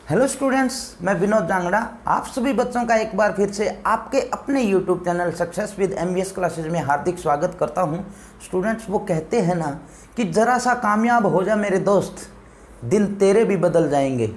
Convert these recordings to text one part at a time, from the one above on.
Hello students, मैं विनोद जांगड़ा आप सभी बच्चों का एक बार फिर से आपके अपने YouTube channel success with MBS classes में हार्दिक स्वागत करता हूं। स्टूडेंट्स, वो कहते हैं ना कि ज़रा सा कामयाब हो जा मेरे दोस्त, दिन तेरे भी बदल जाएंगे।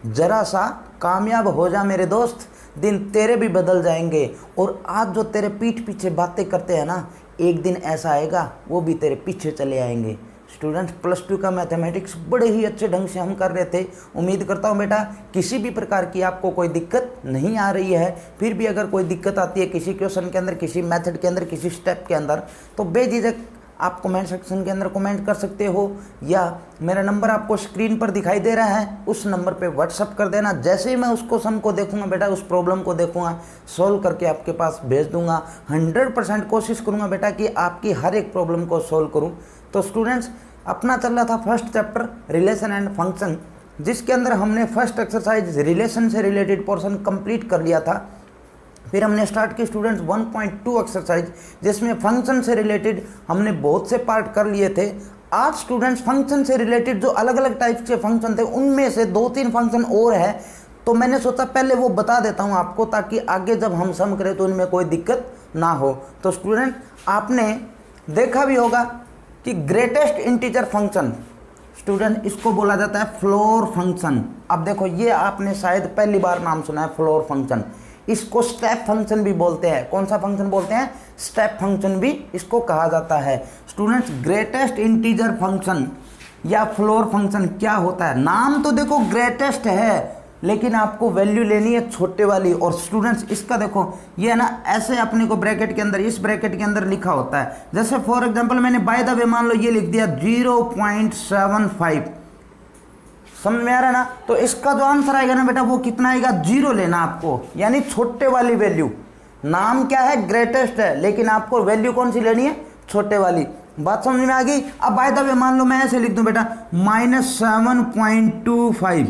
ज़रा सा कामयाब हो जा मेरे दोस्त, दिन तेरे भी बदल जाएंगे। और आज जो तेरे पीठ पीछे बातें करते हैं ना, एक दिन ऐसा आएगा वो भी तेरे पीछे चले आएंगे। स्टूडेंट्स, प्लस 2 का मैथमेटिक्स बड़े ही अच्छे ढंग से हम कर रहे थे। उम्मीद करता हूँ बेटा किसी भी प्रकार की आपको कोई दिक्कत नहीं आ रही है। फिर भी अगर कोई दिक्कत आती है किसी क्वेश्चन के अंदर, किसी मेथड के अंदर, किसी स्टेप के अंदर, तो बेझिझक आप कमेंट सेक्शन के अंदर कमेंट कर सकते हो, या मेरा नंबर आपको स्क्रीन पर दिखाई दे रहा है, उस नंबर पे व्हाट्सअप कर देना। जैसे ही मैं उस क्वेश्चन को देखूंगा बेटा, उस प्रॉब्लम को देखूंगा, सॉल्व करके आपके पास भेज दूंगा। 100% कोशिश करूंगा बेटा कि आपकी हर एक प्रॉब्लम को सॉल्व करूं। तो स्टूडेंट्स, अपना चल रहा था first chapter relation and function, जिसके अंदर हमने फर्स्ट एक्सरसाइज रिलेशन से रिलेटेड पोर्शन कंप्लीट कर लिया था। फिर हमने स्टार्ट की स्टूडेंट्स 1.2 एक्सरसाइज, जिसमें फंक्शन से रिलेटेड हमने बहुत से पार्ट कर लिए थे। आज स्टूडेंट्स फंक्शन से रिलेटेड जो अलग अलग टाइप के फंक्शन थे, उनमें से 2-3 फंक्शन और है, तो मैंने सोचा पहले वो बता देता हूँ आपको, ताकि आगे जब हम सम करें तो उनमें कोई दिक्कत ना हो। तो स्टूडेंट, आपने देखा भी होगा कि ग्रेटेस्ट इंटीजर फंक्शन, स्टूडेंट इसको बोला जाता है फ्लोर फंक्शन। अब देखो, ये आपने शायद पहली बार नाम सुना है, फ्लोर फंक्शन। इसको स्टेप फंक्शन भी बोलते हैं। कौन सा फंक्शन बोलते हैं? स्टेप फंक्शन भी इसको कहा जाता है। स्टूडेंट्स, ग्रेटेस्ट इंटीजर फंक्शन या फ्लोर फंक्शन क्या होता है? नाम तो देखो ग्रेटेस्ट है, लेकिन आपको वैल्यू लेनी है छोटे वाली। और स्टूडेंट्स, इसका देखो, ये है ना, ऐसे अपने को ब्रैकेट के अंदर, इस ब्रैकेट के अंदर लिखा होता है। जैसे फॉर एग्जांपल मैंने बाय द वे मान लो ये लिख दिया 0.75, समझ में आ रहा है ना? तो इसका जो आंसर आएगा ना बेटा, वो कितना आएगा? 0 लेना आपको, यानी छोटे वाली वैल्यू। नाम क्या है? ग्रेटेस्ट है, लेकिन आपको वैल्यू कौन सी लेनी है? छोटे वाली। बात समझ में आ गई? अब बाय द वे मान लो मैं ऐसे लिख दूं बेटा -7.25,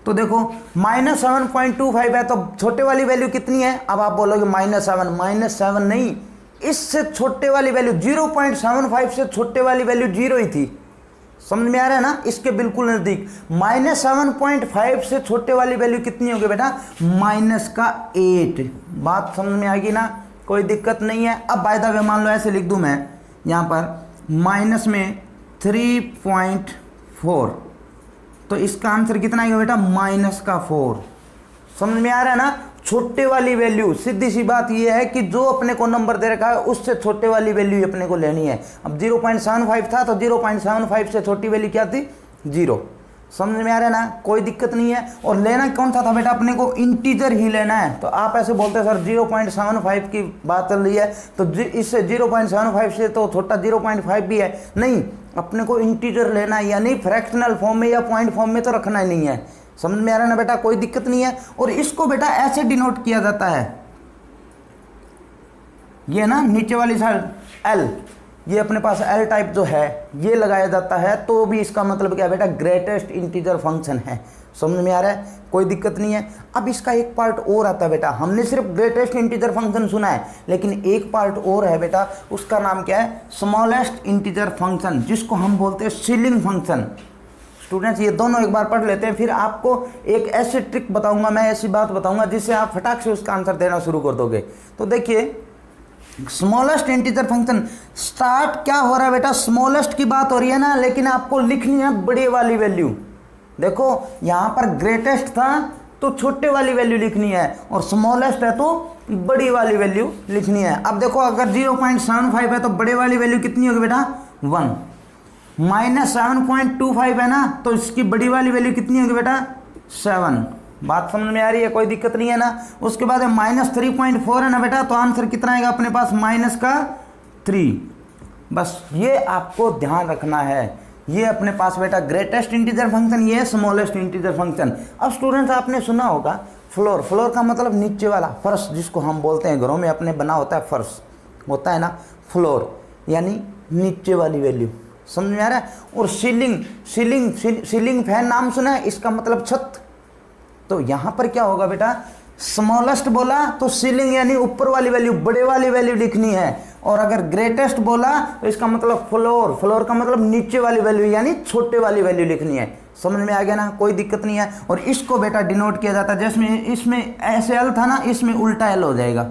तो देखो -7.25 है, तो छोटे वाली वैल्यू कितनी है? अब आप बोलोगे -7 नहीं, इससे छोटे वाली वैल्यू 0.75 से छोटे वाली वैल्यू 0 ही थी। समझ में आ रहा है ना? इसके बिल्कुल नजदीक। -7.5 से छोटे वाली वैल्यू कितनी होगी बेटा? -8। बात समझ में आ गई ना? कोई दिक्कत नहीं है। अब बाय द वे मान लो ऐसे लिख दूं मैं यहाँ पर माइनस में 3.4, तो इसका आंसर कितना आएगा बेटा? -4। समझ में आ रहा है ना? छोटे वाली वैल्यू, सीधी सी बात यह है कि जो अपने को नंबर दे रखा है उससे छोटे वाली वैल्यू अपने को लेनी है। अब 0.75 था, तो 0.75 से छोटी वैल्यू क्या थी? 0। समझ में आ रहा है ना? कोई दिक्कत नहीं है। और लेना कौन सा था बेटा? अपने को इंटीजर ही लेना है। तो आप ऐसे बोलते हैं सर 0.75 की बात चल रही है, तो इससे 0.75 से तो छोटा 0.5 भी है। नहीं, अपने को इंटीजर लेना है, यानी फ्रैक्शनल फॉर्म में या पॉइंट फॉर्म में तो रखना ही नहीं है। समझ में आ रहा है ना बेटा? कोई दिक्कत नहीं है। और इसको बेटा ऐसे डिनोट किया जाता है, ये ना नीचे वाली साइड L, ये अपने पास L टाइप जो है ये लगाया जाता है, तो भी इसका मतलब क्या है बेटा? ग्रेटेस्ट इंटीजर फंक्शन है। समझ में आ रहा है? कोई दिक्कत नहीं है। अब इसका एक पार्ट और आता है बेटा, हमने सिर्फ ग्रेटेस्ट इंटीजर फंक्शन सुना है, लेकिन एक पार्ट और है बेटा, उसका नाम क्या है? स्मॉलेस्ट इंटीजर फंक्शन, जिसको हम बोलते हैं सीलिंग फंक्शन। स्टूडेंट्स, ये दोनों एक बार पढ़ लेते हैं, फिर आपको एक ऐसी ट्रिक बताऊंगा, मैं ऐसी बात बताऊंगा जिससे आप फटाक से उसका आंसर देना शुरू कर दोगे। तो देखिए, स्मॉलेस्ट इंटीजर फंक्शन स्टार्ट क्या हो रहा है बेटा? स्मॉलेस्ट की बात हो रही है ना, लेकिन आपको लिखनी है बड़े वाली वैल्यू। देखो, यहां पर ग्रेटेस्ट था तो छोटे वाली वैल्यू लिखनी है, और स्मॉलेस्ट है तो बड़ी वाली वैल्यू लिखनी है। अब देखो, अगर 0.75 है तो बड़े वाली वैल्यू कितनी होगी बेटा? 1। -7.25 है ना, तो इसकी बड़ी वाली वैल्यू कितनी होगी बेटा? 7। बात समझ में आ रही है? कोई दिक्कत नहीं है ना? उसके बाद -3.4 है ना बेटा, तो आंसर कितना आएगा अपने पास? -3। बस ये आपको ध्यान रखना है। ये अपने पास बेटा ग्रेटेस्ट इंटीजर फंक्शन, ये स्मॉलेस्ट इंटीजर फंक्शन। अब स्टूडेंट्स, आपने सुना होगा फ्लोर। फ्लोर का मतलब नीचे वाला, फर्श, जिसको हम बोलते हैं, घरों में अपने बना होता है फर्श होता है ना, फ्लोर यानी नीचे वाली वैल्यू। समझ में आ रहा है? और सीलिंग फैन नाम सुना है, इसका मतलब छत। तो यहां पर क्या होगा बेटा? स्मॉलेस्ट बोला तो सीलिंग यानी ऊपर वाली वैल्यू, बड़े वाली वैल्यू लिखनी है। और अगर ग्रेटेस्ट बोला तो इसका मतलब फ्लोर, फ्लोर का मतलब नीचे वाली वैल्यू यानी छोटे वाली वैल्यू लिखनी है। समझ में आ गया ना, कोई दिक्कत नहीं है। और इसको बेटा डिनोट किया जाता है, जैसे इसमें ऐसे एल था ना, इसमें उल्टा एल हो जाएगा।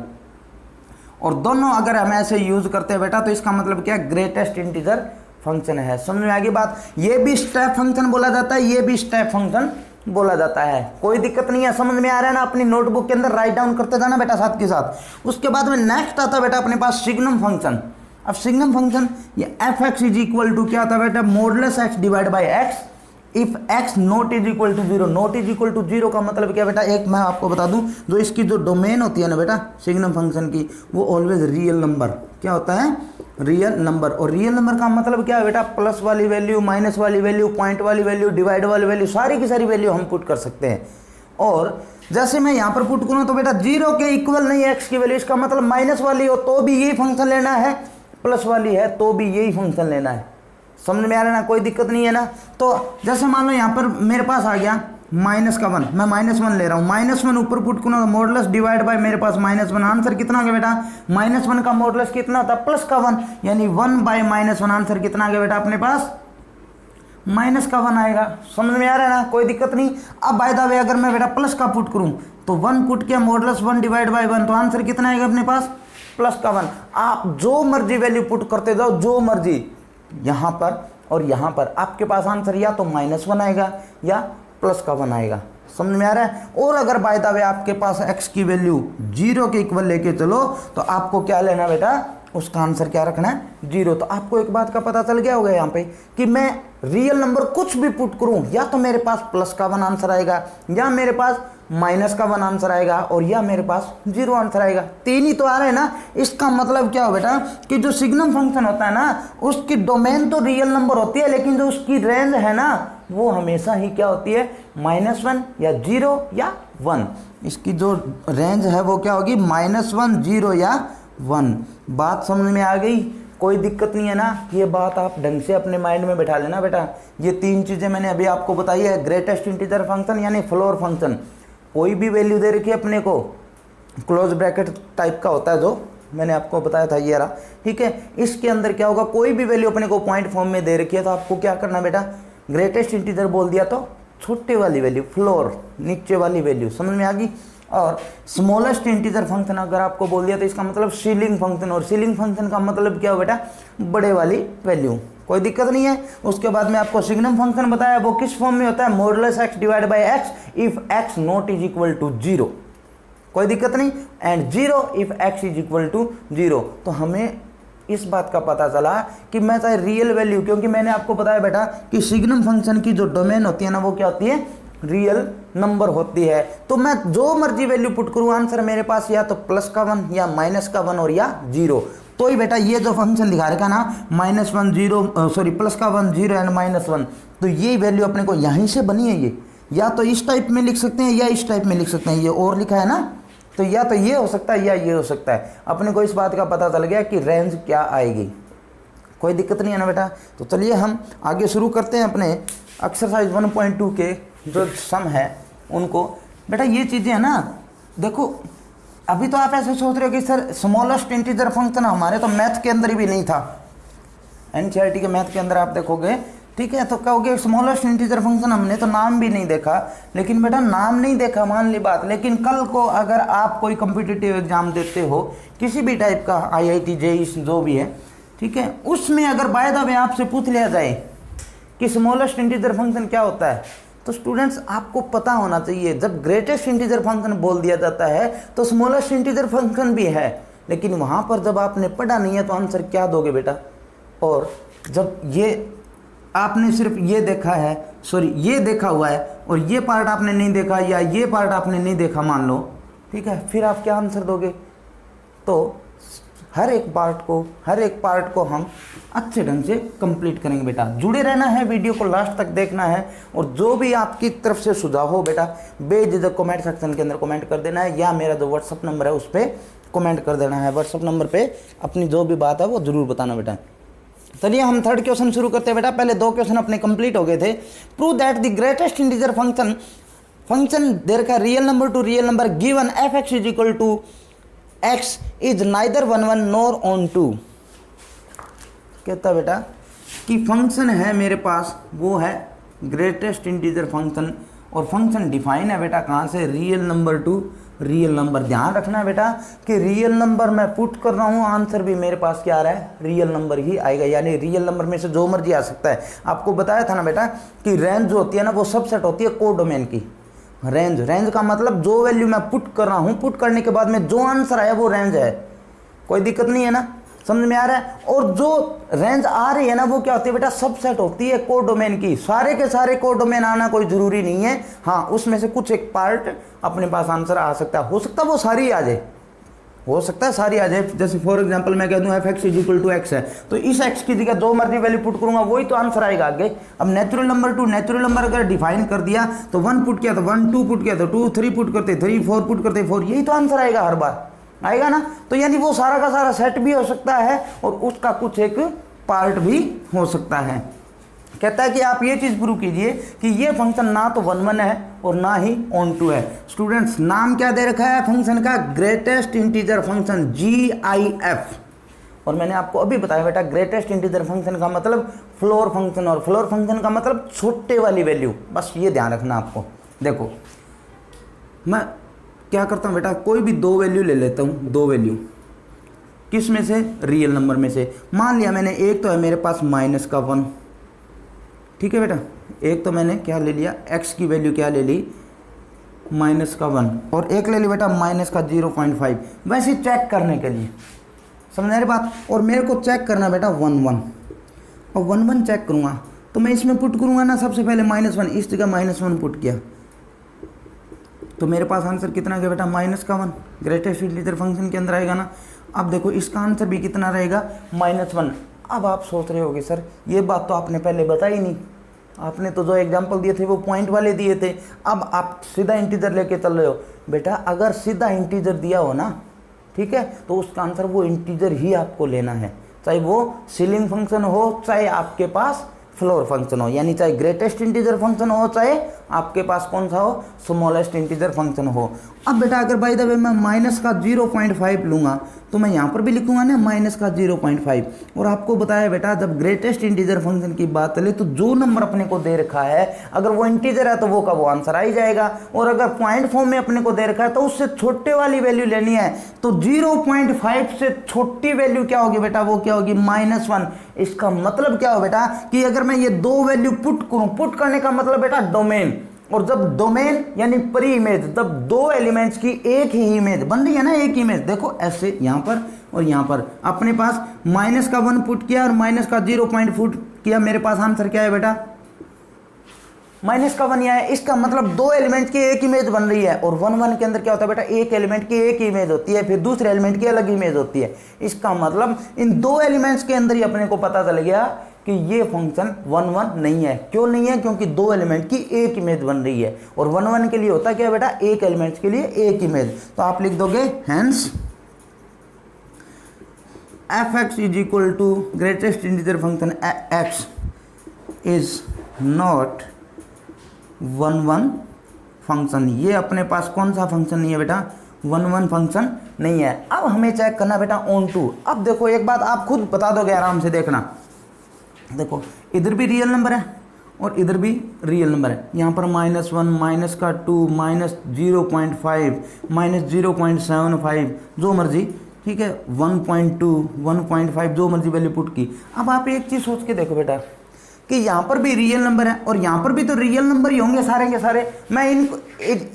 और दोनों अगर हम ऐसे यूज करते हैं बेटा तो इसका मतलब क्या, ग्रेटेस्ट इंटीजर फंक्शन है। समझ में आ गई बात। ये भी स्टेप फंक्शन बोला जाता है, ये भी स्टेप फंक्शन बोला जाता है, कोई दिक्कत नहीं है। समझ में आ रहा है ना, अपनी नोटबुक के अंदर राइट डाउन करते जाना बेटा साथ के साथ। उसके बाद में नेक्स्ट आता है बेटा अपने पास सिग्नम फंक्शन। अब सिग्नम फंक्शन ये F X is equal to क्या था बेटा, modulus X divide by X if X not is equal to zero. Not is equal to zero का मतलब क्या बेटा, एक मैं आपको बता दूं, जो इसकी जो डोमेन होती है ना बेटा सिग्नम फंक्शन की, वो ऑलवेज रियल नंबर क्या होता है, रियल नंबर। और रियल नंबर का मतलब क्या है बेटा, प्लस वाली वैल्यू, माइनस वाली वैल्यू, पॉइंट वाली वैल्यू, डिवाइड वाली वैल्यू, सारी की सारी वैल्यू हम पुट कर सकते हैं। और जैसे मैं यहाँ पर पुट करूँ तो बेटा जीरो के इक्वल नहीं है एक्स की वैल्यू, इसका मतलब माइनस वाली हो तो भी यही फंक्शन लेना है, प्लस वाली है तो भी यही फंक्शन लेना है। समझ में आ रहा है ना, कोई दिक्कत नहीं है ना। तो जैसे मान लो यहाँ पर मेरे पास आ गया माइनस का 1, मैं -1 ले रहा हूँ, -1 ऊपर पुट करूँ तो मॉडुलस डिवाइड बाय मेरे पास -1, आंसर कितना आ गया बेटा, -1 का मॉडुलस कितना होता है, प्लस का 1, यानी 1 बाय -1, आंसर कितना आ गया बेटा अपने पास, -1 आएगा। समझ में आ रहा है ना, कोई दिक्कत नहीं। अब बाय द वे अगर मैं बेटा प्लस का पुट करूँ तो 1 पुट किया, मॉडुलस 1 डिवाइड बाय 1, तो आंसर कितना आएगा अपने पास, +1। आप जो मर्जी वैल्यू पुट करते जाओ, जो मर्जी, यहाँ पर और यहाँ पर आपके पास आंसर या तो -1 आएगा या +1 आएगा। समझ में आ रहा है। और अगर बाय द वे आपके पास x की वैल्यू 0 के इक्वल लेके चलो तो आपको क्या लेना बेटा, उसका आंसर क्या रखना है, 0। तो आपको एक बात का पता चल गया होगा यहाँ पे कि मैं रियल नंबर कुछ भी पुट करूँ, या तो मेरे पास +1 आंसर आएगा, या मेरे पास -1 आंसर आएगा, और या मेरे पास 0 आंसर आएगा। तीन ही तो आ रहे हैं ना। इसका मतलब क्या हो बेटा कि जो सिग्नम फंक्शन होता है ना, उसकी डोमेन तो रियल नंबर होती है, लेकिन जो उसकी रेंज है ना वो हमेशा ही क्या होती है, -1 या 0 या 1। इसकी जो रेंज है वो क्या होगी, -1, 0 या 1। बात समझ में आ गई, कोई दिक्कत नहीं है ना। ये बात आप ढंग से अपने माइंड में बैठा लेना बेटा। ये तीन चीज़ें मैंने अभी आपको बताई है, ग्रेटेस्ट इंटीजर फंक्शन यानी फ्लोर फंक्शन, कोई भी वैल्यू दे रखी है अपने को, क्लोज ब्रैकेट टाइप का होता है जो मैंने आपको बताया था ये रहा, ठीक है। इसके अंदर क्या होगा, कोई भी वैल्यू अपने को पॉइंट फॉर्म में दे रखी है तो आपको क्या करना बेटा, ग्रेटेस्ट इंटीजर बोल दिया तो छोटे वाली वैल्यू, फ्लोर नीचे वाली वैल्यू, समझ में आ गई। और स्मॉलेस्ट इंटीजर फंक्शन अगर आपको बोल दिया तो इसका मतलब सीलिंग फंक्शन, और सीलिंग फंक्शन का मतलब क्या हो बेटा, बड़े वाली वैल्यू, कोई दिक्कत नहीं है। उसके बाद में आपको सिग्नम फंक्शन बताया, वो किस फॉर्म में होता है, modulus x divide by x if x not is equal to 0, कोई दिक्कत नहीं, and 0 if x is equal to 0। तो हमें इस बात का पता चला कि मैं चाहे रियल वैल्यू, क्योंकि मैंने आपको बताया बेटा कि सिग्नम फंक्शन की जो डोमेन होती है ना वो क्या होती है, रियल नंबर होती है। तो मैं जो मर्जी वैल्यू पुट करूँ, आंसर मेरे पास या तो +1 या -1 और या 0। तो ही बेटा ये जो फंक्शन दिखा रखा ना, -1 0 +1 0 एंड -1, तो ये वैल्यू अपने को यहीं से बनी है। ये या तो इस टाइप में लिख सकते हैं या इस टाइप में लिख सकते हैं, ये और लिखा है ना, तो या तो ये हो सकता है या ये हो सकता है। अपने को इस बात का पता चल गया कि रेंज क्या आएगी, कोई दिक्कत नहीं है ना बेटा। तो चलिए हम आगे शुरू करते हैं अपने एक्सरसाइज 1.2 के जो सम है उनको। बेटा ये चीज़ें है ना, देखो अभी तो आप ऐसे सोच रहे हो कि सर स्मॉलेस्ट इंटीजर फंक्शन हमारे तो मैथ के अंदर भी नहीं था, एनसीईआरटी के मैथ के अंदर आप देखोगे, ठीक है, तो कहोगे स्मॉलेस्ट इंटीजर फंक्शन हमने तो नाम भी नहीं देखा। लेकिन बेटा नाम नहीं देखा मान ली बात, लेकिन कल को अगर आप कोई कॉम्पिटिटिव एग्जाम देते हो किसी भी टाइप का, IIT JEE जो भी है, ठीक है, उसमें अगर बाय द वे आपसे पूछ लिया जाए कि स्मॉलेस्ट इंटीजर फंक्शन क्या होता है, तो स्टूडेंट्स आपको पता होना चाहिए, जब ग्रेटेस्ट इंटीजर फंक्शन बोल दिया जाता है तो स्मॉलेस्ट इंटीजर फंक्शन भी है, लेकिन वहाँ पर जब आपने पढ़ा नहीं है तो आंसर क्या दोगे बेटा। और जब ये आपने सिर्फ ये देखा है, ये देखा हुआ है और ये पार्ट आपने नहीं देखा या ये पार्ट आपने नहीं देखा मान लो, ठीक है, फिर आप क्या आंसर दोगे। तो हर एक पार्ट को हम अच्छे ढंग से कंप्लीट करेंगे बेटा। जुड़े रहना है, वीडियो को लास्ट तक देखना है, और जो भी आपकी तरफ से सुझाव हो बेटा बेझिझक कमेंट सेक्शन के अंदर कमेंट कर देना है, या मेरा जो व्हाट्सअप नंबर है उस पर कमेंट कर देना है। व्हाट्सअप नंबर पे अपनी जो भी बात है वो जरूर बताना बेटा। चलिए हम थर्ड क्वेश्चन शुरू करते हैं बेटा। पहले 2 क्वेश्चन अपने कंप्लीट हो गए थे। Prove that the greatest integer function there का real number to real number given f(x) is equal to x is neither 1 1 nor on 2। कहता बेटा कि फंक्शन है मेरे पास, वो है ग्रेटेस्ट इंटीजर फंक्शन, और फंक्शन डिफाइन है बेटा कहाँ से, real number to real number. ध्यान रखना है बेटा कि रियल नंबर मैं पुट कर रहा हूँ, आंसर भी मेरे पास क्या आ रहा है, रियल नंबर ही आएगा, यानी रियल नंबर में से जो मर्जी आ सकता है। आपको बताया था ना बेटा कि रेंज जो होती है ना वो सबसेट होती है कोडोमेन की। रेंज का मतलब जो वैल्यू मैं पुट कर रहा हूँ, पुट करने के बाद में जो आंसर आया वो रेंज है, कोई दिक्कत नहीं है ना, समझ में आ रहा है। और जो रेंज आ रही है ना वो क्या होती है बेटा, सबसेट होती है कोडोमेन की। सारे के सारे कोडोमेन आना कोई जरूरी नहीं है, हाँ उसमें से कुछ एक पार्ट अपने पास आंसर आ सकता है, हो सकता है वो सारी आ जाए, हो सकता है सारी आ जाए। जैसे फॉर एग्जांपल मैं कह दूं f(x = x) है, तो इस x की जगह जो मर्जी वैल्यू पुट करूंगा वही तो आंसर आएगा आगे। अब नेचुरल नंबर अगर डिफाइन कर दिया तो 1 पुट किया तो 1, 2 पुट किया तो 2, 3 पुट करते 3, 4 पुट करते 4, यही तो आंसर आएगा, हर बार आएगा ना। तो यानी वो सारा का सारा सेट भी हो सकता है और उसका कुछ एक पार्ट भी हो सकता है। कहता है कि आप ये चीज़ प्रूव कीजिए कि ये फंक्शन ना तो 1 1 है और ना ही ऑन टू है। स्टूडेंट्स नाम क्या दे रखा है फंक्शन का, ग्रेटेस्ट इंटीजर फंक्शन GIF। और मैंने आपको अभी बताया बेटा ग्रेटेस्ट इंटीजर फंक्शन का मतलब फ्लोर फंक्शन, और फ्लोर फंक्शन का मतलब छोटे वाली वैल्यू, बस ये ध्यान रखना आपको। देखो मैं क्या करता हूँ बेटा, कोई भी दो वैल्यू ले लेता हूँ, दो वैल्यू किस में से, रियल नंबर में से। मान लिया मैंने एक तो है मेरे पास -1, ठीक है बेटा, एक तो मैंने क्या ले लिया, x की वैल्यू क्या ले ली, -1, और एक ले ली बेटा -0.5, वैसे चेक करने के लिए, समझ रहे बात। और मेरे को चेक करना बेटा 1 1, और 1 1 चेक करूँगा तो मैं इसमें पुट करूँगा ना, सबसे पहले -1, इस जगह -1 पुट किया तो मेरे पास आंसर कितना गया बेटा, -1, ग्रेटेस्ट इंटीजर फंक्शन के अंदर आएगा ना। अब देखो इसका आंसर भी कितना रहेगा, -1। अब आप सोच रहे होगे सर ये बात तो आपने पहले बताई नहीं, आपने तो जो एग्जांपल दिए थे वो पॉइंट वाले दिए थे, अब आप सीधा इंटीजर लेके चल रहे हो। बेटा अगर सीधा इंटीजर दिया हो ना, ठीक है, तो उसका आंसर वो इंटीजर ही आपको लेना है, चाहे वो सीलिंग फंक्शन हो, चाहे आपके पास फ्लोर फंक्शन हो, यानी चाहे ग्रेटेस्ट इंटीजर फंक्शन हो, चाहे आपके पास कौन सा हो, स्मॉलेस्ट इंटीजर फंक्शन हो। अब बेटा अगर बाय द वे मैं -0.5 लूँगा तो मैं यहाँ पर भी लिखूंगा ना -0.5। और आपको बताया बेटा जब ग्रेटेस्ट इंटीजर फंक्शन की बात चले तो जो नंबर अपने को दे रखा है अगर वो इंटीजर है तो वो का वो आंसर आ ही जाएगा, और अगर पॉइंट फॉर्म में अपने को दे रखा है तो उससे छोटे वाली वैल्यू लेनी है। तो 0.5 से छोटी वैल्यू क्या होगी बेटा, वो क्या होगी, -1। इसका मतलब क्या हो बेटा कि अगर मैं ये दो वैल्यू पुट करूं, पुट करने का मतलब बेटा डोमेन, और जब डोमेन यानी प्री इमेज, जब दो एलिमेंट्स की एक ही इमेज बन रही है ना, एक इमेज, देखो ऐसे यहाँ पर और यहाँ पर अपने पास -1 पुट किया और -0.5 पुट किया, मेरे पास आंसर क्या है बेटा, -1 है। इसका मतलब दो एलिमेंट की एक इमेज बन रही है, और 1 1 के अंदर क्या होता है बेटा, एक एलिमेंट की एक इमेज होती है, फिर दूसरे एलिमेंट की अलग इमेज होती है। इसका मतलब इन दो एलिमेंट्स के अंदर ही अपने को पता चल गया कि ये फंक्शन 1 1 नहीं है। क्यों नहीं है, क्योंकि दो एलिमेंट की एक इमेज बन रही है, और 1 1 के लिए होता क्या बेटा, एक एलिमेंट के लिए एक इमेज। तो आप लिख दोगे hence f(x) = greatest integer function x is not 1 1 function. ये अपने पास कौन सा फंक्शन नहीं है बेटा, 1 1 फंक्शन नहीं है। अब हमें चेक करना बेटा ऑन टू। अब देखो एक बात आप खुद बता दोगे, आराम से देखना, देखो इधर भी रियल नंबर है और इधर भी रियल नंबर है, यहाँ पर -1, -2, -0.5, -0.75 जो मर्जी, ठीक है, 1.2, 1.5 जो मर्जी वैल्यू पुट की। अब आप एक चीज़ सोच के देखो बेटा कि यहाँ पर भी रियल नंबर है और यहाँ पर भी तो रियल नंबर ही होंगे सारे के सारे। मैं इनको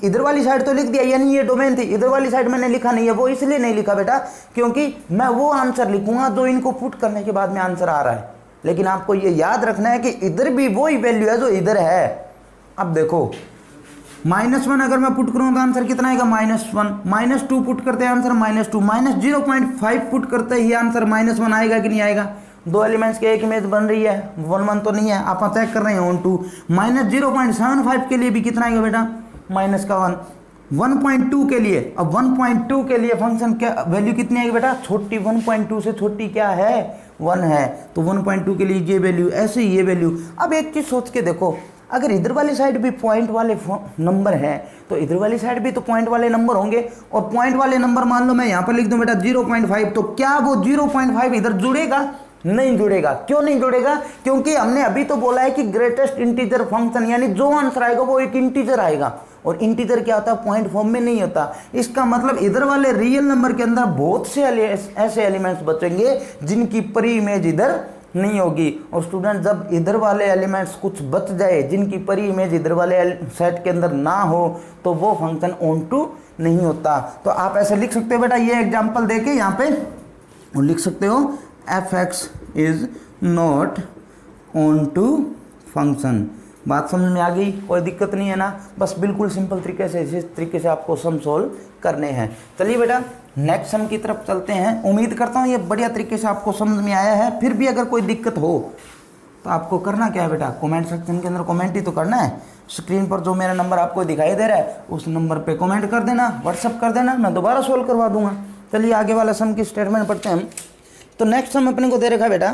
इधर वाली साइड तो लिख दिया, यानी ये डोमेन थी, इधर वाली साइड मैंने लिखा नहीं है। वो इसलिए नहीं लिखा बेटा क्योंकि मैं वो आंसर लिखूंगा जो इनको पुट करने के बाद में आंसर आ रहा है। लेकिन आपको ये याद रखना है कि इधर भी वही वैल्यू है जो इधर है। अब देखो -1 अगर मैं पुट करूँ तो आंसर कितना आएगा, -1, -2 पुट करते हैं आंसर -2, -0.5 पुट करते ही आंसर -1 आएगा कि नहीं आएगा। दो एलिमेंट्स की एक इमेज बन रही है, 1 1 तो नहीं है, आप चेक कर रहे हैं ऑन टू। -0.75 के लिए भी कितना आएगा बेटा, -1, 1.2 के लिए। अब 1.2 के लिए फंक्शन क्या वैल्यू कितनी आएगी बेटा, छोटी, 1.2 से छोटी क्या है, 1 है। तो 1.2 के लिए ये वैल्यू, ऐसे ये वैल्यू। अब एक चीज़ सोच के देखो, अगर इधर वाली साइड भी पॉइंट वाले नंबर है तो इधर वाली साइड भी तो पॉइंट वाले नंबर होंगे, और पॉइंट वाले नंबर मान लो मैं यहाँ पर लिख दूँ बेटा 0.5, तो क्या वो 0.5 इधर जुड़ेगा, नहीं जुड़ेगा। क्यों नहीं जुड़ेगा? क्योंकि हमने अभी तो बोला है कि ग्रेटेस्ट इंटीजर फंक्शन, यानी जो आंसर आएगा वो एक इंटीजर आएगा, और इंटीजर क्या होता है? पॉइंट फॉर्म में नहीं होता। इसका मतलब इधर वाले रियल नंबर के अंदर बहुत से ऐसे एलिमेंट्स बचेंगे जिनकी प्री इमेज इधर नहीं होगी। और स्टूडेंट, जब इधर वाले एलिमेंट्स कुछ बच जाए जिनकी प्री इमेज इधर वाले सेट के अंदर ना हो, तो वो फंक्शन ऑन टू नहीं होता। तो आप ऐसे लिख सकते हो बेटा, ये एग्जांपल देके यहाँ पे और लिख सकते हो f(x) is not onto function. बात समझ में आ गई? कोई दिक्कत नहीं है ना? बस बिल्कुल सिंपल तरीके से, इस तरीके से आपको सम सोल्व करने हैं। चलिए बेटा नेक्स्ट सम की तरफ चलते हैं। उम्मीद करता हूँ ये बढ़िया तरीके से आपको समझ में आया है। फिर भी अगर कोई दिक्कत हो तो आपको करना क्या है बेटा? कमेंट सेक्शन के अंदर कमेंट ही तो करना है। स्क्रीन पर जो मेरा नंबर आपको दिखाई दे रहा है उस नंबर पे कमेंट कर देना, व्हाट्सअप कर देना, मैं दोबारा सोल्व करवा दूंगा। चलिए आगे वाला सम की स्टेटमेंट पढ़ते हैं हम। तो नेक्स्ट सम अपने को दे रखा है बेटा,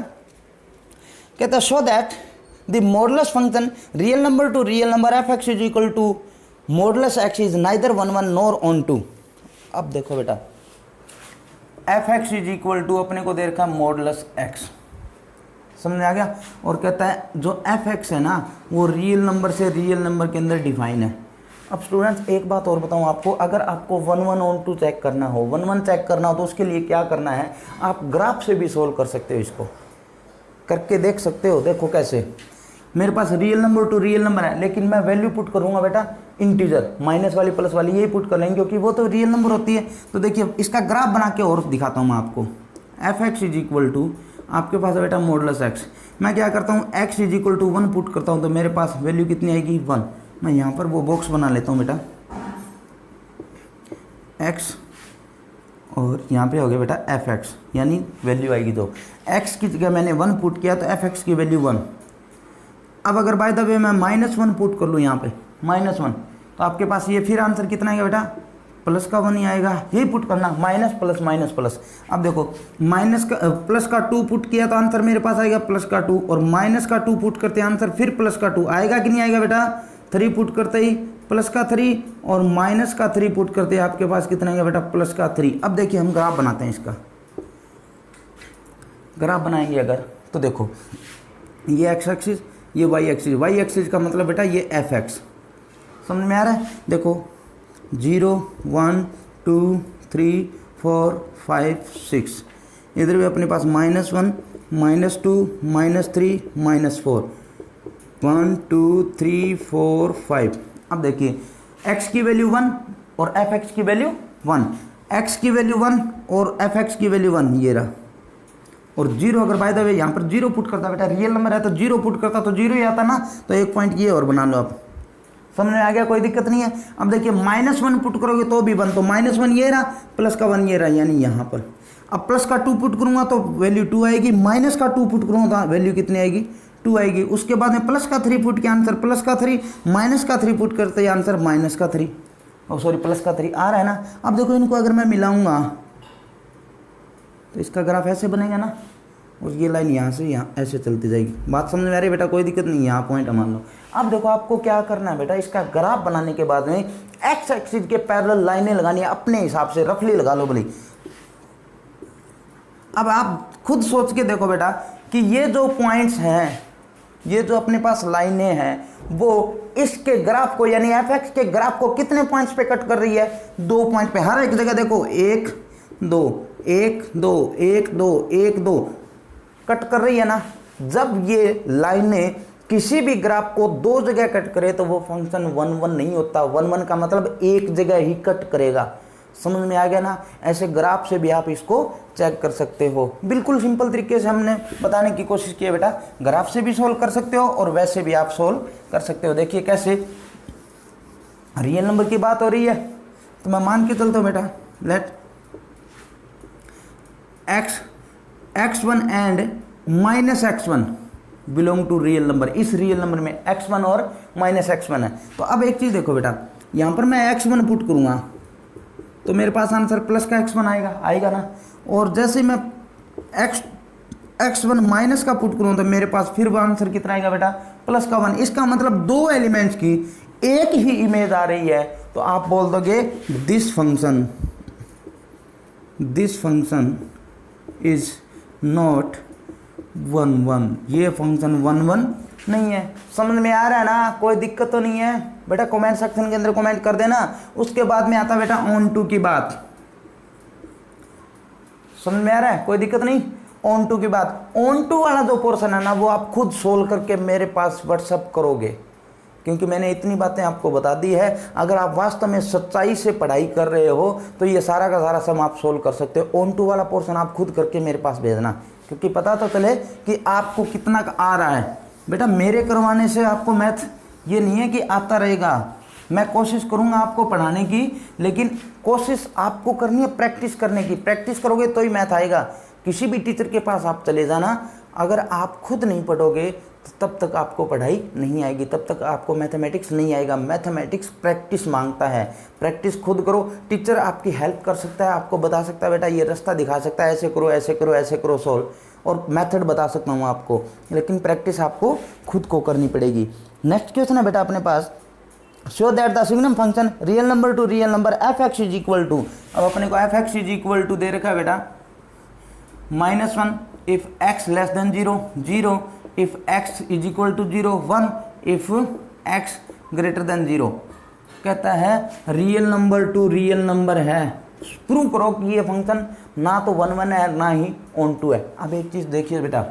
कहता show that the modulus function real number to real number f(x) is equal to modulus x is neither 1 1 nor onto. अब देखो बेटा, f(x) इज इक्वल टू अपने को दे रखा मॉडुलस x, समझ में आ गया? और कहता है जो f(x) है ना वो रियल नंबर से रियल नंबर के अंदर डिफाइन है। अब स्टूडेंट्स एक बात और बताऊं आपको, अगर आपको 1 1 ऑन टू चेक करना हो, 1 1 चेक करना हो तो उसके लिए क्या करना है? आप ग्राफ से भी सोल्व कर सकते हो, इसको करके देख सकते हो। देखो कैसे, मेरे पास real number to real number है, लेकिन मैं वैल्यू पुट करूंगा बेटा इंटीजर, माइनस वाली प्लस वाली यही पुट कर लेंगे क्योंकि वो तो रियल नंबर होती है। तो देखिए इसका ग्राफ बना के और दिखाता हूँ मैं आपको। f(x) इज इक्वल टू आपके पास है बेटा मॉडुलस x। मैं क्या करता हूँ, x is equal to 1 put करता हूँ तो मेरे पास वैल्यू कितनी आएगी? 1। मैं यहाँ पर वो बॉक्स बना लेता हूँ बेटा, x और यहाँ पे हो गया बेटा f(x), यानी वैल्यू आएगी 2। x की जगह मैंने 1 पुट किया तो f(x) की वैल्यू 1। अब अगर बाय द वे मैं -1 पुट कर लूँ यहाँ पे -1, तो आपके पास ये फिर आंसर कितना आएगा बेटा? प्लस का 1 ही आएगा। यही पुट करना, माइनस प्लस माइनस प्लस। अब देखो माइनस का प्लस का 2 पुट किया तो आंसर मेरे पास आएगा प्लस का 2, और माइनस का 2 पुट करते आंसर फिर प्लस का 2 आएगा कि नहीं आएगा बेटा? 3 पुट करते ही प्लस का 3 और माइनस का 3 पुट करते आपके पास कितना आएगा बेटा? प्लस का 3। अब देखिए हम ग्राफ बनाते हैं, इसका ग्राफ बनाएंगे अगर, तो देखो ये एक्स एक्सिस, ये वाई एक्सिस। वाई एक्सिस का मतलब बेटा ये f(x), समझ में आ रहा है? देखो 0 1 2 3 4 5 6, इधर भी अपने पास -1 -2 -3 -4 1 2 3 4 5। अब देखिए x की वैल्यू 1 और f(x) की वैल्यू 1, x की वैल्यू 1 और f(x) की वैल्यू 1, ये रहा। और 0 अगर बाय द वे यहाँ पर 0 पुट करता बेटा, रियल नंबर है तो 0 पुट करता तो 0 ही आता ना, तो एक पॉइंट ये और बना लो आप। समझ में आ गया? कोई दिक्कत नहीं है। अब देखिए -1 पुट करोगे तो भी 1, तो -1 ये रहा, प्लस का 1 ये रहा, यानी यहाँ पर। अब प्लस का 2 पुट करूँगा तो वैल्यू 2 आएगी, माइनस का 2 पुट करूँगा तो वैल्यू कितनी आएगी? 2 आएगी। उसके बाद में प्लस का 3 पुट के आंसर प्लस का 3, माइनस का 3 पुट करते आंसर माइनस का 3, और सॉरी प्लस का 3 आ रहा है ना। अब देखो इनको अगर मैं मिलाऊंगा तो इसका ग्राफ ऐसे बनेगा ना, और ये लाइन यहाँ से यहाँ ऐसे चलती जाएगी। बात समझ में आ रही है बेटा? कोई दिक्कत नहीं, यहाँ पॉइंट मान लो। अब देखो आपको क्या करना है बेटा, इसका ग्राफ बनाने के बाद में एक्स एक्सिस के पैरेलल लाइनें लगानी है, अपने हिसाब से रफली लगा लो भली। अब आप खुद सोच के देखो बेटा कि ये जो पॉइंट्स हैं, ये जो अपने पास लाइनें हैं, वो इसके ग्राफ को यानी f(x) के ग्राफ को कितने पॉइंट्स पे कट कर रही है? 2 पॉइंट पे। हर एक जगह देखो 1 2 1 2 1 2 1 2 कट कर रही है ना। जब ये लाइनें किसी भी ग्राफ को 2 जगह कट करे तो वो फंक्शन 1 1 नहीं होता। 1 1 का मतलब एक जगह ही कट करेगा। समझ में आ गया ना? ऐसे ग्राफ से भी आप इसको चेक कर सकते हो। बिल्कुल सिंपल तरीके से हमने बताने की कोशिश की है बेटा। ग्राफ से भी सोल्व कर सकते हो और वैसे भी आप सोल्व कर सकते हो। देखिए कैसे, रियल नंबर की बात हो रही है तो मैं मान के चलता हूँ बेटा, let x1 and -x1 belong to real number. इस रियल नंबर में x1 और -x1 है। तो अब एक चीज़ देखो बेटा, यहाँ पर मैं x1 पुट करूँगा तो मेरे पास आंसर प्लस का x1 आएगा ना। और जैसे मैं x1 माइनस का पुट करूँ तो मेरे पास फिर वो आंसर कितना आएगा बेटा? प्लस का 1। इसका मतलब 2 एलिमेंट्स की एक ही इमेज आ रही है, तो आप बोल दोगे दिस फंक्शन इज नॉट 1 ये फंक्शन 1 नहीं है। समझ में आ रहा है ना, कोई दिक्कत तो नहीं है बेटा? कमेंट सेक्शन के अंदर कमेंट कर देना। उसके बाद में आता बेटा ऑन टू की बात। समझ में आ रहा है, कोई दिक्कत नहीं। ऑन टू की बात, ऑन टू वाला जो पोर्शन है ना वो आप खुद सोल्व करके मेरे पास व्हाट्सअप करोगे, क्योंकि मैंने इतनी बातें आपको बता दी है। अगर आप वास्तव में सच्चाई से पढ़ाई कर रहे हो तो ये सारा का सारा सम आप सोल्व कर सकते हो। ऑन टू वाला पोर्शन आप खुद करके मेरे पास भेजना, क्योंकि पता तो चले कि आपको कितना आ रहा है। बेटा मेरे करवाने से आपको मैथ ये नहीं है कि आता रहेगा, मैं कोशिश करूंगा आपको पढ़ाने की, लेकिन कोशिश आपको करनी है प्रैक्टिस करने की। प्रैक्टिस करोगे तो ही मैथ आएगा। किसी भी टीचर के पास आप चले जाना, अगर आप खुद नहीं पढ़ोगे तो तब तक आपको पढ़ाई नहीं आएगी, तब तक आपको मैथमेटिक्स नहीं आएगा। मैथमेटिक्स प्रैक्टिस मांगता है, प्रैक्टिस खुद करो। टीचर आपकी हेल्प कर सकता है, आपको बता सकता है बेटा ये रास्ता दिखा सकता है, ऐसे करो ऐसे करो ऐसे करो सोल्व, और मेथड बता सकता हूँ आपको, लेकिन प्रैक्टिस आपको खुद को करनी पड़ेगी। नेक्स्ट क्वेश्चन है बेटा अपने पास, show that the signum function real number to real number F X is equal to. अब अपने को F X is equal to दे रखा है बेटा -1 if X less than 0, 0 if X is equal to 0, 1 if X greater than 0। कहता है real number to real number है। प्रूव करो कि ये फंक्शन ना तो 1 1 है ना ही ऑन टू है। अब एक चीज़ देखिए बेटा,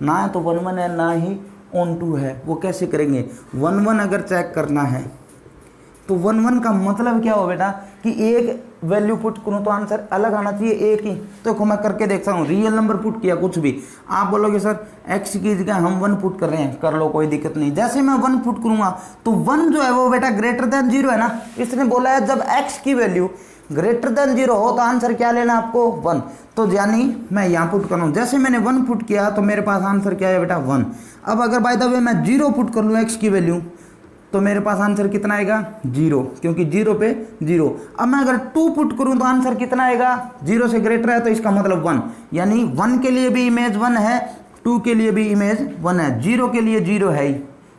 ना तो 1 1 है ना ही ऑन टू है, वो कैसे करेंगे? 1 1 अगर चेक करना है तो 1 1 का मतलब क्या हो बेटा कि एक वैल्यू पुट करूँ तो आंसर अलग आना चाहिए, एक ही। तो देखो मैं करके देखता हूँ, रियल नंबर पुट किया कुछ भी, आप बोलोगे सर एक्स की जगह हम 1 पुट कर रहे हैं, कर लो कोई दिक्कत नहीं। जैसे मैं 1 पुट करूँगा तो 1 जो है वो बेटा ग्रेटर देन 0 है ना, इसने बोला है जब एक्स की वैल्यू ग्रेटर देन 0 हो तो आंसर क्या लेना आपको? 1। तो यानी मैं यहाँ पुट कर रहा हूँ, जैसे मैंने 1 पुट किया तो मेरे पास आंसर क्या है बेटा? 1। अब अगर बाय द वे मैं 0 पुट कर लूँ एक्स की वैल्यू तो मेरे पास आंसर कितना आएगा? 0, क्योंकि 0 पे 0। अब मैं अगर 2 पुट करूं तो आंसर कितना आएगा? 0 से ग्रेटर है तो इसका मतलब 1, यानी 1 के लिए भी इमेज 1 है, 2 के लिए भी इमेज 1 है, 0 के लिए 0 है ही,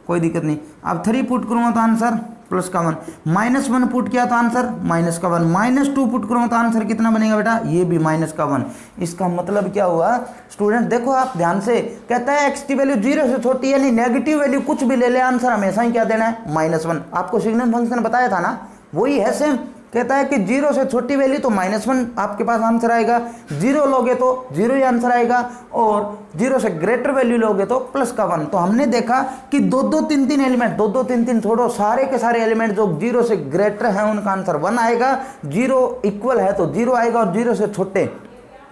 कोई दिक्कत नहीं। अब 3 पुट करूँगा तो आंसर प्लस का 1, -1 पुट किया तो आंसर माइनस का 1, -2 पुट करूँगा तो आंसर कितना बनेगा बेटा? ये भी माइनस का 1। इसका मतलब क्या हुआ स्टूडेंट? देखो आप ध्यान से, कहता है एक्स की वैल्यू 0 से छोटी, यानी नेगेटिव वैल्यू कुछ भी ले ले, आंसर हमेशा ही क्या देना है? -1। आपको सिग्नल फंक्शन बताया था ना, वही है सेम। कहता है कि 0 से छोटी वैल्यू तो -1 आपके पास आंसर आएगा, 0 लोगे तो 0 ही आंसर आएगा, और 0 से ग्रेटर वैल्यू लोगे तो प्लस का 1। तो हमने देखा कि 2 2 3 3 एलिमेंट, 2 2 3 3 छोड़ो, सारे के सारे एलिमेंट जो 0 से ग्रेटर हैं उनका आंसर 1 आएगा, 0 इक्वल है तो 0 आएगा, और 0 से छोटे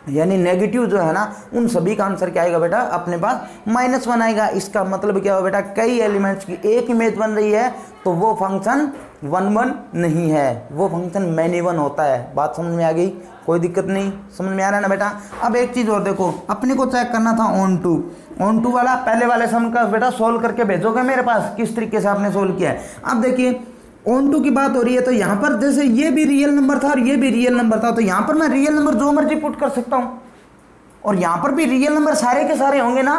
यानी नेगेटिव जो है ना उन सभी का आंसर क्या आएगा बेटा? अपने पास -1 आएगा। इसका मतलब क्या हो बेटा? कई एलिमेंट्स की एक इमेज बन रही है तो वो फंक्शन 1 1 नहीं है, वो फंक्शन मैनी 1 होता है। बात समझ में आ गई? कोई दिक्कत नहीं, समझ में आ रहा है ना बेटा? अब एक चीज़ और देखो, अपने को चेक करना था ऑन टू वाला, पहले वाले सम का बेटा सोल्व करके भेजोगे मेरे पास, किस तरीके से आपने सोल्व किया है। अब देखिए ऑन टू की बात हो रही है तो यहाँ पर जैसे ये भी रियल नंबर था और ये भी रियल नंबर था, तो यहाँ पर मैं रियल नंबर जो मर्जी पुट कर सकता हूँ, और यहाँ पर भी रियल नंबर सारे के सारे होंगे ना,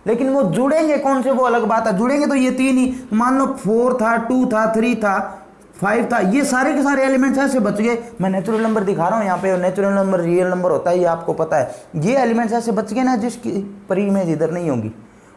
लेकिन वो जुड़ेंगे कौन से वो अलग बात है। जुड़ेंगे तो ये 3 ही, मान लो 4 था, 2 था, 3 था, 5 था, ये सारे के सारे एलिमेंट्स ऐसे बच गए। मैं नेचुरल नंबर दिखा रहा हूँ यहाँ पे, नेचुरल नंबर रियल नंबर होता है, ये आपको पता है। ये एलिमेंट्स ऐसे बच गए ना जिसकी पर इमेज इधर नहीं होगी,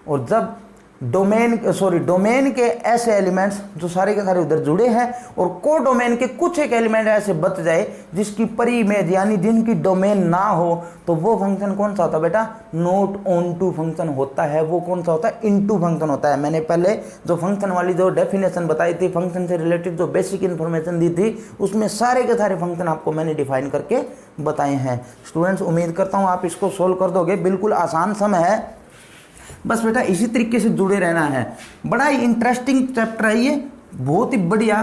और जब डोमेन के ऐसे एलिमेंट्स जो सारे के सारे उधर जुड़े हैं, और को डोमेन के कुछ एक एलिमेंट ऐसे बच जाए जिसकी परी इमेज यानी जिनकी डोमेन ना हो, तो वो फंक्शन कौन सा होता है बेटा? नॉट ऑन टू फंक्शन होता है। वो कौन सा होता है? इनटू फंक्शन होता है। मैंने पहले जो फंक्शन वाली जो डेफिनेशन बताई थी, फंक्शन से रिलेटेड जो बेसिक इन्फॉर्मेशन दी थी, उसमें सारे के सारे फंक्शन आपको मैंने डिफाइन करके बताए हैं। स्टूडेंट्स उम्मीद करता हूँ आप इसको सोल्व कर दोगे, बिल्कुल आसान सम है, बस बेटा इसी तरीके से जुड़े रहना है। बड़ा ही इंटरेस्टिंग चैप्टर है ये, बहुत ही बढ़िया,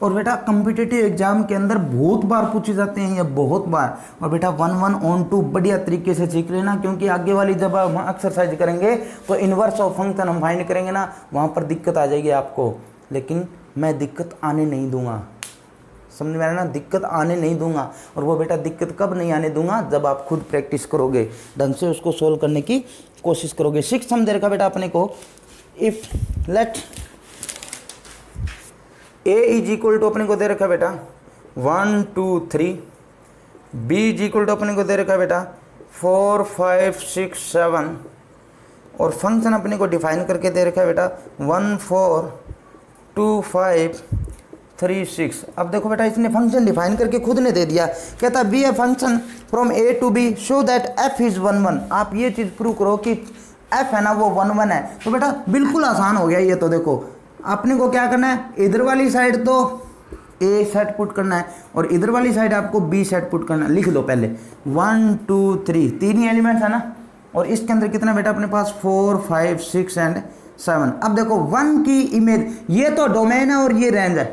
और बेटा कॉम्पिटिटिव एग्जाम के अंदर बहुत बार पूछे जाते हैं ये, बहुत बार। और बेटा 1 1 ऑन टू बढ़िया तरीके से सीख लेना, क्योंकि आगे वाली जब हम एक्सरसाइज करेंगे तो इन्वर्स ऑफ फंक्शन हम फाइंड करेंगे ना, वहाँ पर दिक्कत आ जाएगी आपको, लेकिन मैं दिक्कत आने नहीं दूंगा। समझ में आ रहा है ना? दिक्कत आने नहीं दूंगा। और वो बेटा दिक्कत कब नहीं आने दूंगा? जब आप खुद प्रैक्टिस करोगे, ढंग से उसको सोल्व करने की कोशिश करोगे। 6 सम दे रखा बेटा अपने को, if let A is equal to अपने को दे रखा बेटा 1 2 3, बी इज इक्वल टू अपने को दे रखा बेटा 4 5 6 7, और फंक्शन अपने को डिफाइन करके दे रखा है बेटा 1 4 2 5 3 6। अब देखो बेटा इसने फंक्शन डिफाइन करके खुद ने दे दिया, कहता be a function from A to B show that F is 1 1। आप ये चीज़ प्रूव करो कि एफ है ना वो 1 1 है। तो बेटा बिल्कुल आसान हो गया ये। तो देखो अपने को क्या करना है, इधर वाली साइड तो ए सेट पुट करना है और इधर वाली साइड आपको बी सेट पुट करना है। लिख दो पहले 1 2 3, 3 ही एलिमेंट्स है ना, और इसके अंदर कितना बेटा अपने पास 4 5 6 एंड 7। अब देखो 1 की इमेज, ये तो डोमेन है और ये रेंज है,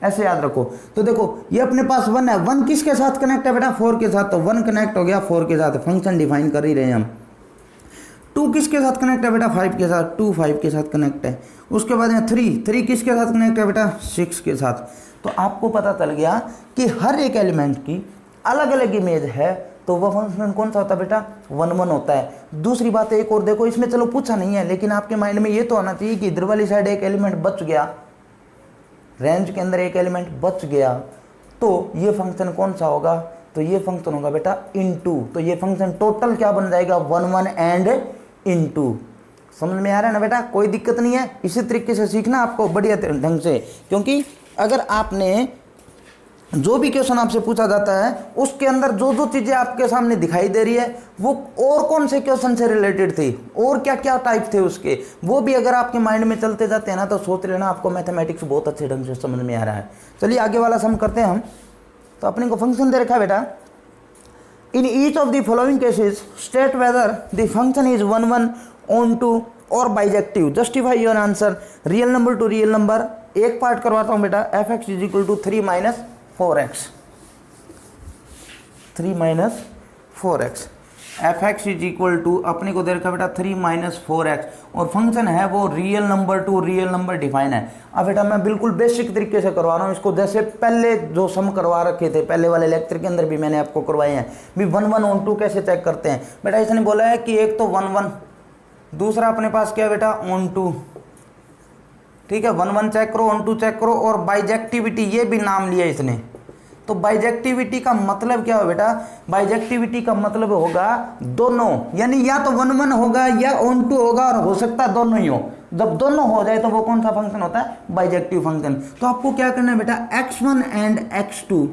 ऐसे याद रखो। तो देखो ये अपने पास 1 है, 1 किसके साथ कनेक्ट है बेटा 4 के साथ, तो 1 कनेक्ट हो गया 4 के साथ, फंक्शन डिफाइन कर ही रहे हैं हम। 2 किसके साथ कनेक्ट है बेटा 5 के साथ, 2 5 के साथ कनेक्ट है। उसके बाद में 3 किसके साथ कनेक्ट है बेटा 6 के साथ। तो आपको पता चल गया कि हर एक एलिमेंट की अलग अलग इमेज है, तो वह फंक्शन कौन सा होता है बेटा 1 1 होता है। दूसरी बात एक और देखो, इसमें चलो पूछा नहीं है लेकिन आपके माइंड में ये तो आना चाहिए कि इधर वाली साइड एक एलिमेंट बच गया, रेंज के अंदर एक एलिमेंट बच गया, तो ये फंक्शन कौन सा होगा, तो ये फंक्शन होगा बेटा इनटू। तो ये फंक्शन टोटल क्या बन जाएगा 1 1 एंड इनटू। समझ में आ रहा है ना बेटा, कोई दिक्कत नहीं है। इसी तरीके से सीखना आपको बढ़िया ढंग से, क्योंकि अगर आपने जो भी क्वेश्चन आपसे पूछा जाता है उसके अंदर जो जो चीज़ें आपके सामने दिखाई दे रही है वो और कौन से क्वेश्चन से रिलेटेड थी और क्या क्या टाइप थे उसके, वो भी अगर आपके माइंड में चलते जाते हैं ना तो सोच लेना आपको मैथमेटिक्स बहुत अच्छे ढंग से समझ में आ रहा है। चलिए आगे वाला सम करते हैं हम। तो अपने को फंक्शन दे रखा है बेटा, in each of the following cases state whether the function is 1 1 onto और bijective, justify your answer real number to real number. एक पार्ट करवाता हूँ बेटा, F X is equal to 3 minus 4x, 3 minus 4x, F X is equal to अपने को दे रखा बेटा 3 minus 4x और फंक्शन है वो real number to real number define है। अब बेटा मैं बिल्कुल बेसिक तरीके से करवा रहा हूँ इसको, जैसे पहले जो सम करवा रखे थे पहले वाले लेक्चर के अंदर भी मैंने आपको करवाए हैं। भी 1 1 ऑन टू कैसे चेक करते हैं बेटा, इसने बोला है कि एक तो 1 1, दूसरा अपने पास क्या है बेटा ऑन टू, ठीक है 1 1 चेक करो, ऑन टू चेक करो, और बाइजेक्टिविटी ये भी नाम लिया इसने। तो बाइजेक्टिविटी का मतलब क्या हो बेटा, बाइजेक्टिविटी का मतलब होगा दोनों, यानी या तो 1 1 होगा या ऑन टू होगा और हो सकता है दोनों ही हो। जब दोनों हो जाए तो वो कौन सा फंक्शन होता है बाइजेक्टिव फंक्शन। तो आपको क्या करना है बेटा, x1 and x2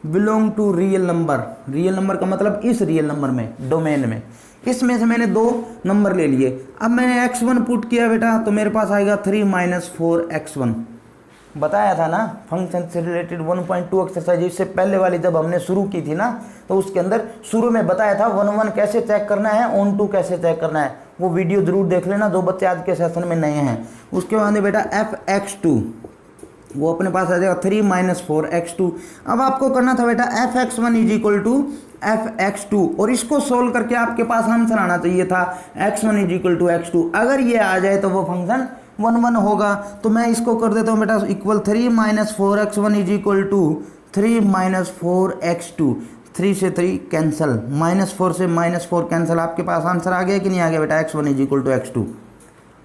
belong to real number. Real number का मतलब इस रियल नंबर में, डोमेन में, इसमें से मैंने 2 नंबर ले लिए। अब मैंने x1 पुट किया बेटा तो मेरे पास आएगा 3 माइनस 4x1। बताया था ना फंक्शन से रिलेटेड 1.2 एक्सरसाइज, इससे पहले वाली जब हमने शुरू की थी ना तो उसके अंदर शुरू में बताया था 1 1 कैसे चेक करना है, ऑन टू कैसे चेक करना है। वो वीडियो जरूर देख लेना जो बच्चे आज के सेशन में नए हैं। उसके बाद बेटा fx2 वो अपने पास आ जाएगा 3 माइनस 4x2। अब आपको करना था बेटा fx1 is equal to fx2 और इसको सोल्व करके आपके पास आंसर आना चाहिए था x1 is equal to x2। अगर ये आ जाए तो वो फंक्शन 1 1 होगा। तो मैं इसको कर देता हूँ बेटा equal 3 minus 4x1 is equal to 3 minus 4x2। 3 से 3 कैंसिल, -4 से -4 कैंसिल। आपके पास आंसर आ गया कि नहीं आ गया बेटा, x1 is equal to x2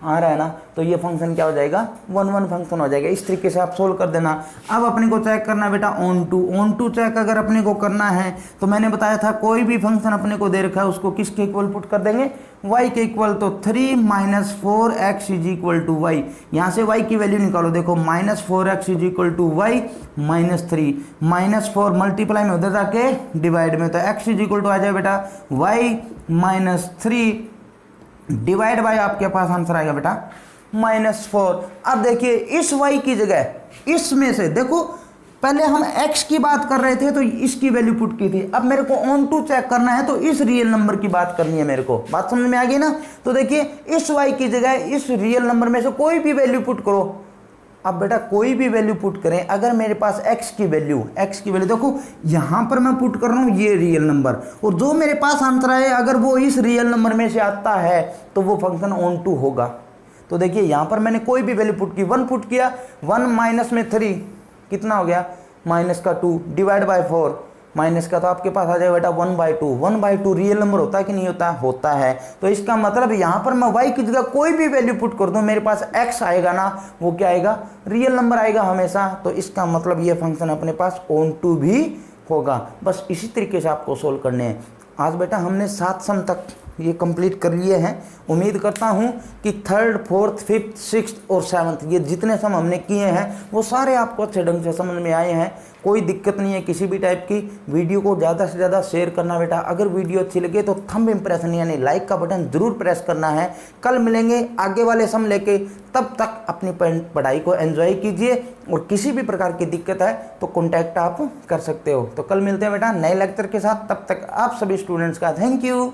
आ रहा है ना। तो ये फंक्शन क्या हो जाएगा 1 1 फंक्शन हो जाएगा। इस तरीके से आप सोल्व कर देना। अब अपने को चेक करना है बेटा ऑन टू चेक अगर अपने को करना है तो मैंने बताया था कोई भी फंक्शन अपने को दे रखा है उसको किसके इक्वल पुट कर देंगे, y के इक्वल। तो 3 minus 4x is equal to Y, यहाँ से y की वैल्यू निकालो। देखो -4x is equal to Y -3, -4 multiply में उधर जाके डिवाइड में, तो x इज इक्वल टू आ जाए बेटा y -3 डिवाइड बाय आपके पास आंसर आएगा बेटा -4। अब देखिए इस y की जगह इसमें से देखो पहले हम x की बात कर रहे थे तो इसकी वैल्यू पुट की थी। अब मेरे को ऑन टू चेक करना है तो इस रियल नंबर की बात करनी है मेरे को। बात समझ में आ गई ना। तो देखिए इस y की जगह इस रियल नंबर में से कोई भी वैल्यू पुट करो। अब बेटा कोई भी वैल्यू पुट करें, अगर मेरे पास x की वैल्यू देखो यहाँ पर मैं पुट कर रहा हूँ ये रियल नंबर, और जो मेरे पास आंसर आए अगर वो इस रियल नंबर में से आता है तो वो फंक्शन ऑन टू होगा। तो देखिए यहाँ पर मैंने कोई भी वैल्यू पुट की, 1 पुट किया, 1 माइनस में 3 कितना हो गया -2 डिवाइड बाय 4 माइनस का, तो आपके पास आ जाए बेटा 1/2। 1/2 रियल नंबर होता है कि नहीं होता, होता है। तो इसका मतलब यहाँ पर मैं y की जगह कोई भी वैल्यू पुट कर दूँ मेरे पास x आएगा ना, वो क्या आएगा रियल नंबर आएगा हमेशा। तो इसका मतलब ये फंक्शन अपने पास ऑन टू भी होगा। बस इसी तरीके से आपको सोल्व करने हैं। आज बेटा हमने 7 सम तक ये कंप्लीट कर लिए हैं। उम्मीद करता हूँ कि 3rd, 4th, 5th, 6th और 7th ये जितने सम हमने किए हैं वो सारे आपको अच्छे ढंग से समझ में आए हैं। कोई दिक्कत नहीं है किसी भी टाइप की। वीडियो को ज़्यादा से ज़्यादा शेयर करना बेटा। अगर वीडियो अच्छी लगे तो थंब इम्प्रेशन यानी लाइक का बटन ज़रूर प्रेस करना है। कल मिलेंगे आगे वाले सम लेके, तब तक अपनी पढ़ाई को एंजॉय कीजिए और किसी भी प्रकार की दिक्कत है तो कॉन्टैक्ट आप कर सकते हो। तो कल मिलते हैं बेटा नए लेक्चर के साथ, तब तक आप सभी स्टूडेंट्स का थैंक यू।